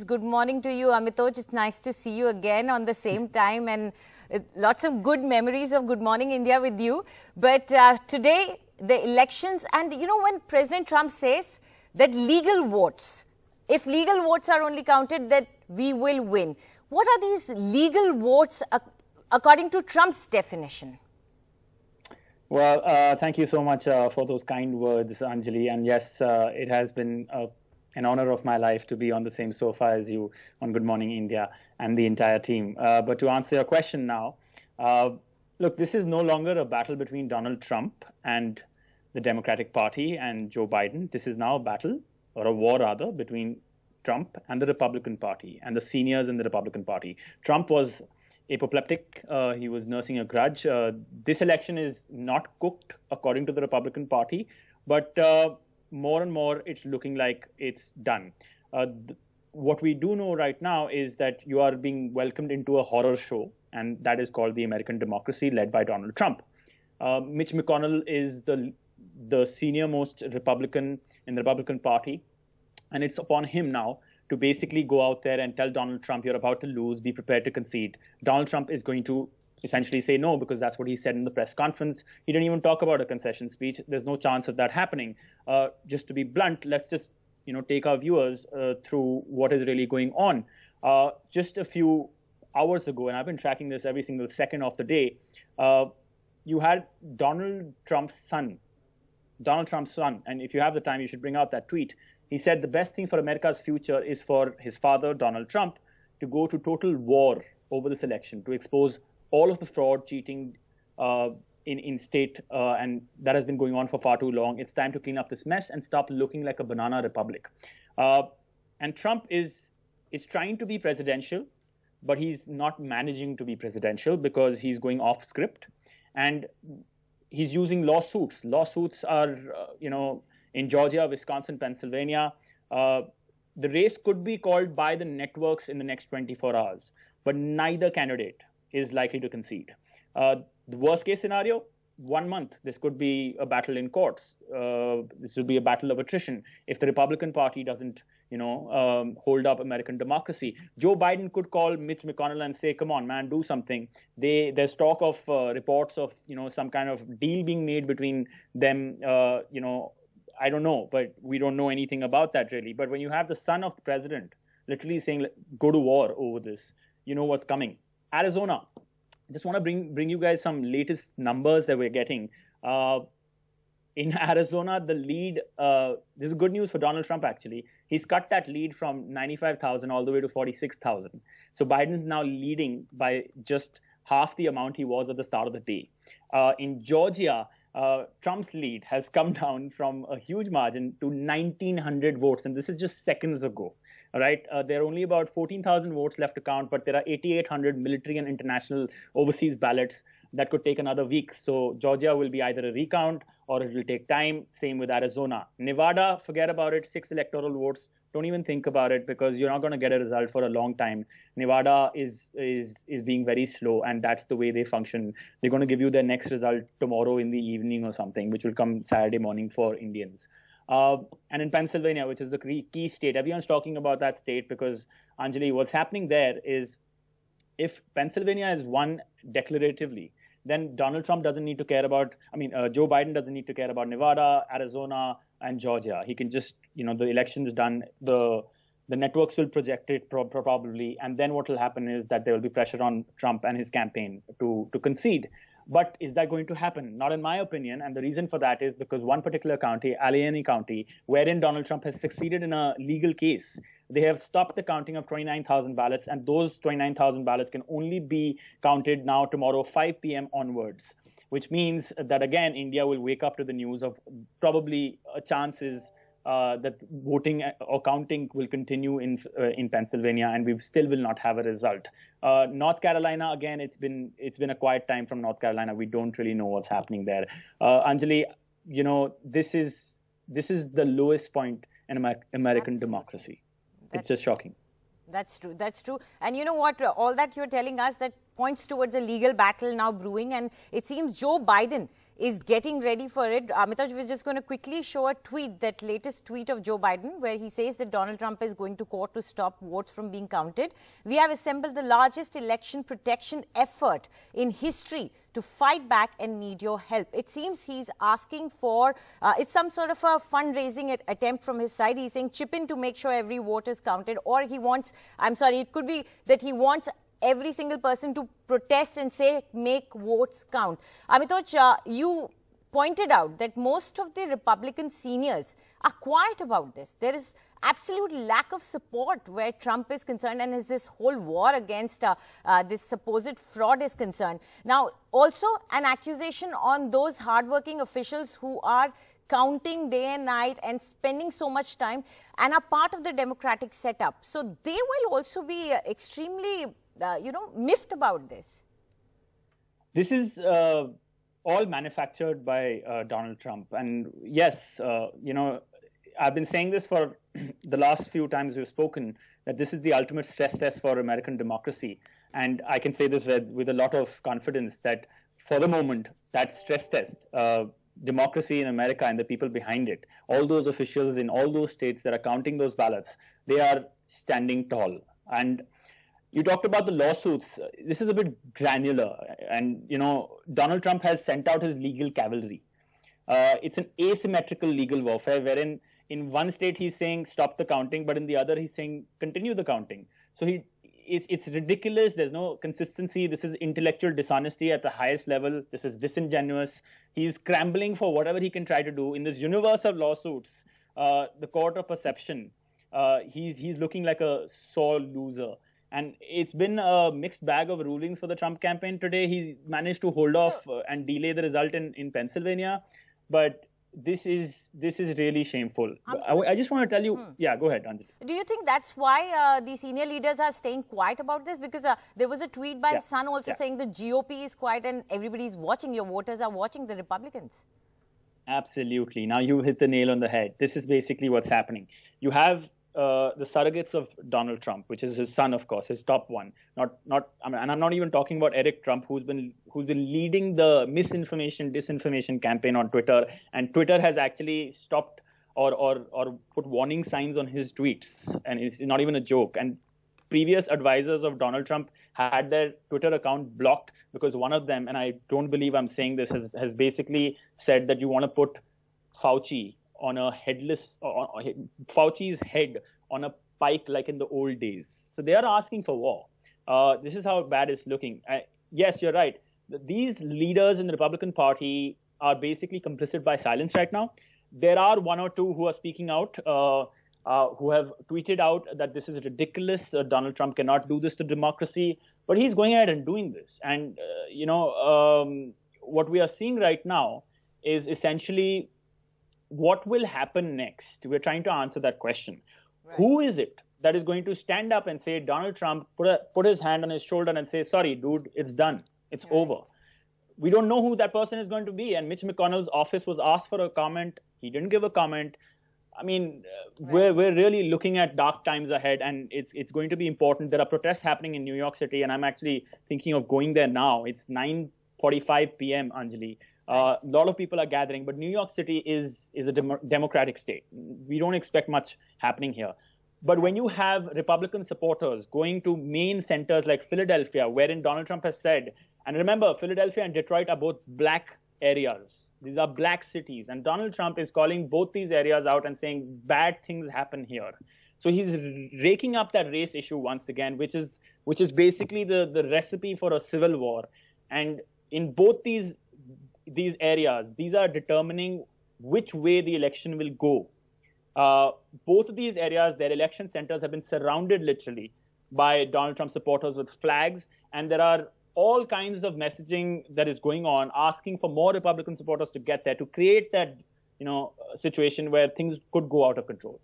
questions. Good morning to you, Amitoj. It's nice to see you again on the same time, and lots of good memories of Good Morning India with you. But today, the elections, and you know, when President Trump says that legal votes, if legal votes are only counted, that we will win. What are these legal votes according to Trump's definition? Well, thank you so much for those kind words, Anjali. And yes, it has been an honor of my life to be on the same sofa as you on Good Morning India and the entire team. But to answer your question now, look, this is no longer a battle between Donald Trump and the Democratic Party and Joe Biden. This is now a battle, or a war rather, between Trump and the Republican Party and the seniors in the Republican Party. Trump was apoplectic. He was nursing a grudge. This election is not cooked according to the Republican Party, but more and more it's looking like it's done. What we do know right now is that you are being welcomed into a horror show, and that is called the American Democracy, led by Donald Trump. Mitch McConnell is the senior most Republican in the Republican Party, and it's upon him now to basically go out there and tell Donald Trump, you're about to lose, be prepared to concede. Donald Trump is going to essentially say no, because that's what he said in the press conference. He didn't even talk about a concession speech. There's no chance of that happening. Just to be blunt, let's just take our viewers through what is really going on. Just a few hours ago, and I've been tracking this every single second of the day, you had Donald Trump's son, and if you have the time, you should bring out that tweet. He said the best thing for America's future is for his father, Donald Trump, to go to total war over this election, to expose all of the fraud, cheating in state, and that has been going on for far too long. It's time to clean up this mess and stop looking like a banana republic. And Trump is trying to be presidential, but he's not managing to be presidential because he's going off script, and he's using lawsuits. Lawsuits are, in Georgia, Wisconsin, Pennsylvania. The race could be called by the networks in the next 24 hours, but neither candidate is likely to concede. The worst case scenario, 1 month, this could be a battle in courts. This will be a battle of attrition if the Republican Party doesn't, hold up American democracy. Joe Biden could call Mitch McConnell and say, come on, man, do something. There's talk of reports of, some kind of deal being made between them, I don't know, but we don't know anything about that really. But when you have the son of the president literally saying, go to war over this, you know what's coming. Arizona, I just want to bring you guys some latest numbers that we're getting. In Arizona, the lead, this is good news for Donald Trump actually. He's cut that lead from 95,000 all the way to 46,000. So Biden's now leading by just half the amount he was at the start of the day. In Georgia, Trump's lead has come down from a huge margin to 1,900 votes, and this is just seconds ago. All right, there are only about 14,000 votes left to count, but there are 8,800 military and international overseas ballots that could take another week. So Georgia will be either a recount or it will take time. Same with Arizona. Nevada, forget about it. 6 electoral votes. Don't even think about it because you're not going to get a result for a long time. Nevada is being very slow, and that's the way they function. They're going to give you their next result tomorrow in the evening or something, which will come Saturday morning for Indians. And in Pennsylvania, which is the key state, everyone's talking about that state because, Anjali, what's happening there is if Pennsylvania is won declaratively, then Donald Trump doesn't need to care about, Joe Biden doesn't need to care about Nevada, Arizona, and Georgia. He can just, the election is done, the networks will project it probably, and then what will happen is that there will be pressure on Trump and his campaign to concede. But is that going to happen? Not in my opinion, and the reason for that is because one particular county, Allegheny County, wherein Donald Trump has succeeded in a legal case, they have stopped the counting of 29,000 ballots, and those 29,000 ballots can only be counted now tomorrow 5 p.m. onwards, which means that, again, India will wake up to the news of probably chances that voting or counting will continue in Pennsylvania, and we still will not have a result. North Carolina, again, it's been a quiet time from North Carolina. We don't really know what's happening there. Anjali, this is the lowest point in American democracy. It's just shocking. That's true. That's true. And you know what? All that you're telling us, that points towards a legal battle now brewing, and it seems Joe Biden is getting ready for it. Amitaj was just going to quickly show a tweet, that latest tweet of Joe Biden, where he says that Donald Trump is going to court to stop votes from being counted. We have assembled the largest election protection effort in history to fight back and need your help. It seems he's asking for, it's some sort of a fundraising attempt from his side. He's saying chip in to make sure every vote is counted, or he wants, I'm sorry, it could be that he wants every single person to protest and say, make votes count. Amitoj, you pointed out that most of the Republican seniors are quiet about this. There is absolute lack of support where Trump is concerned, and as this whole war against this supposed fraud is concerned. Now, also an accusation on those hardworking officials who are counting day and night and spending so much time and are part of the democratic setup. So they will also be extremely miffed about this. This is all manufactured by Donald Trump. And yes, I've been saying this for the last few times we've spoken, that this is the ultimate stress test for American democracy. And I can say this with a lot of confidence that for the moment, that stress test, democracy in America and the people behind it, all those officials in all those states that are counting those ballots, they are standing tall. And you talked about the lawsuits. This is a bit granular. And, Donald Trump has sent out his legal cavalry. It's an asymmetrical legal warfare wherein in one state he's saying stop the counting, but in the other he's saying continue the counting. So it's ridiculous. There's no consistency. This is intellectual dishonesty at the highest level. This is disingenuous. He's scrambling for whatever he can try to do. In this universe of lawsuits, the court of perception, he's looking like a sore loser. And it's been a mixed bag of rulings for the Trump campaign. Today, he managed to hold off and delay the result in Pennsylvania. But this is really shameful. I just want to tell you, yeah, go ahead, Anjali. Do you think that's why the senior leaders are staying quiet about this? Because there was a tweet by his son also saying the GOP is quiet and everybody's watching, your voters are watching the Republicans. Absolutely. Now you hit the nail on the head. This is basically what's happening. You have the surrogates of Donald Trump, which is his son, of course, his top one. And I'm not even talking about Eric Trump, who's been leading the misinformation, disinformation campaign on Twitter, and Twitter has actually stopped or put warning signs on his tweets, and it's not even a joke. And previous advisors of Donald Trump had their Twitter account blocked because one of them, and I don't believe I'm saying this, has basically said that you want to put Fauci on a headless, Fauci's head on a pike like in the old days. So they are asking for war. This is how bad it's looking. Yes, you're right. These leaders in the Republican Party are basically complicit by silence right now. There are one or two who are speaking out, who have tweeted out that this is ridiculous. Donald Trump cannot do this to democracy, but he's going ahead and doing this. And, what we are seeing right now is essentially what will happen next? We're trying to answer that question. Right. Who is it that is going to stand up and say, Donald Trump, put his hand on his shoulder and say, sorry, dude, it's done. It's over. We don't know who that person is going to be. And Mitch McConnell's office was asked for a comment. He didn't give a comment. I mean, we're really looking at dark times ahead, and it's going to be important. There are protests happening in New York City, and I'm actually thinking of going there now. It's 9:45 p.m., Anjali. A lot of people are gathering, but New York City is a democratic state. We don't expect much happening here. But when you have Republican supporters going to main centers like Philadelphia, wherein Donald Trump has said, and remember, Philadelphia and Detroit are both black areas. These are black cities. And Donald Trump is calling both these areas out and saying bad things happen here. So he's raking up that race issue once again, which is basically the recipe for a civil war. And in both these areas, these are determining which way the election will go. Both of these areas, their election centers have been surrounded literally by Donald Trump supporters with flags, and there are all kinds of messaging that is going on, asking for more Republican supporters to get there, to create that, situation where things could go out of control.